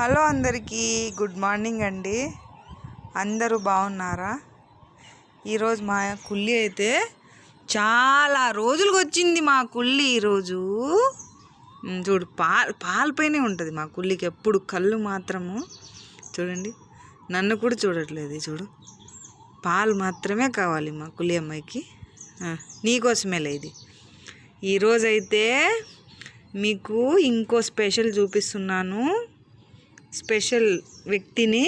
Hello అందరికీ good morning అండి. అందరూ బాగున్నారా? ఈరోజు మా కుల్లి అయితే చాలా రోజులకు వచ్చింది. మా కుల్లి ఈరోజు చూడు పాలపైనే ఉంటుంది. మా కుల్లికి ఎప్పుడు కళ్ళు మాత్రము చూడండి, నన్ను కూడా చూడట్లేదు. చూడు, పాలు మాత్రమే కావాలి మా కుల్లి అమ్మాయికి. నీకోసమేలే ఇది. ఈరోజైతే మీకు ఇంకో స్పెషల్ చూపిస్తున్నాను. స్పెషల్ వ్యక్తిని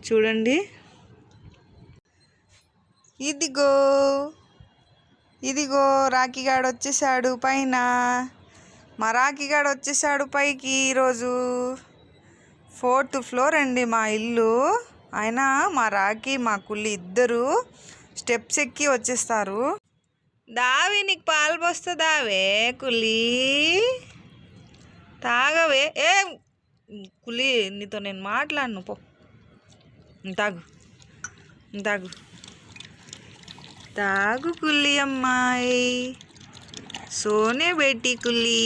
చూడండి. ఇదిగో ఇదిగో రాఖీగాడు వచ్చేసాడు పైన. మా రాఖీగాడు వచ్చేసాడు పైకి. ఈరోజు 4th ఫ్లోర్ అండి మా ఇల్లు. ఆయన మా రాఖీ మా కుల్లి ఇద్దరు స్టెప్స్ ఎక్కి వచ్చేస్తారు. దావి, నీకు పాలు పోస్తుందావే కుల్లి? తాగవే. కుల్లి, నీతో నేను మాట్లాడను, పో. తాగు తాగు తాగు కుల్లి అమ్మాయి, సోనే బేటీ కుల్లి.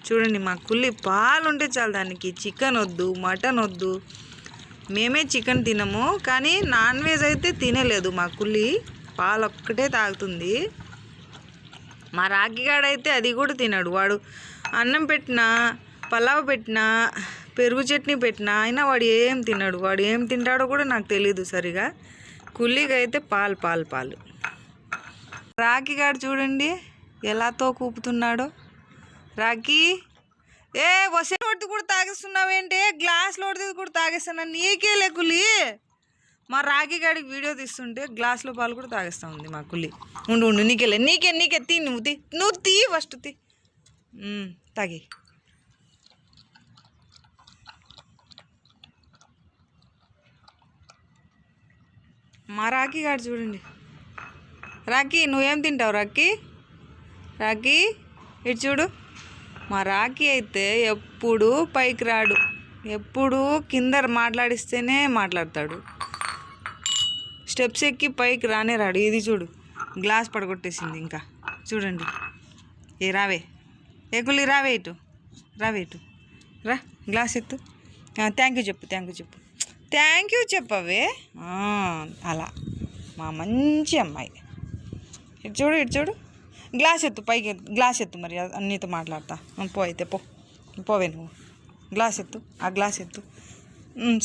చూడండి, మా కుల్లి పాలు ఉంటే చాలు దానికి. చికెన్ వద్దు, మటన్ వద్దు. మేమే చికెన్ తినము, కానీ నాన్ వెజ్ అయితే తినలేదు మా కుల్లి. పాలు ఒక్కటే తాగుతుంది. మా రాఖీగాడైతే అది కూడా తినడు. వాడు అన్నం పెట్టినా, పలావ్ పెట్టినా, పెరుగు చట్నీ పెట్టినా అయినా వాడు ఏం తినడు. వాడు ఏం తింటాడో కూడా నాకు తెలీదు సరిగా. కుల్లిగా అయితే పాలు పాలు పాలు. రాఖీగాడు చూడండి ఎలా తోకూపుతున్నాడో. రాఖీ, వసే లోడిది కూడా తాగేస్తున్నావేంటి? గ్లాస్ లోడిది కూడా తాగేస్తున్నా. నీకే లే కుల్లి. మా రాఖీగాడికి వీడియో తీస్తుంటే గ్లాస్లో పాలు కూడా తాగేస్తూ ఉంది మా కుల్లి. ఉండు నీకే నీకే తీ. నువ్వు తీ ఫస్ట్ తీ. తాగి. మా రాఖీగాడు చూడండి. రాఖీ, నువ్వేం తింటావు రాఖీ? రాఖీ, ఇటు చూడు. మా రాఖీ అయితే ఎప్పుడు పైకి రాడు. ఎప్పుడు కింద మాట్లాడిస్తేనే మాట్లాడతాడు. స్టెప్స్ ఎక్కి పైకి రానే రాడు. ఇది చూడు, గ్లాస్ పడగొట్టేసింది. ఇంకా చూడండి. రావే కుల్లి, రావే ఇటు రా. గ్లాస్ ఎత్తు. థ్యాంక్ యూ చెప్పవే. అలా మా మంచి అమ్మాయి. ఇటు చూడు. గ్లాస్ ఎత్తు, పైకి గ్లాస్ ఎత్తు. మరి అన్నితో మాట్లాడతా. అయితే పోవే నువ్వు. గ్లాస్ ఎత్తు, ఆ గ్లాస్ ఎత్తు.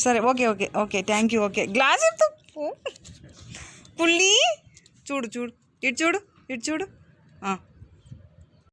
సరే, okay thank you. Okay, glass ఎత్తు. పుల్లి, చూడు ఇటు చూడు.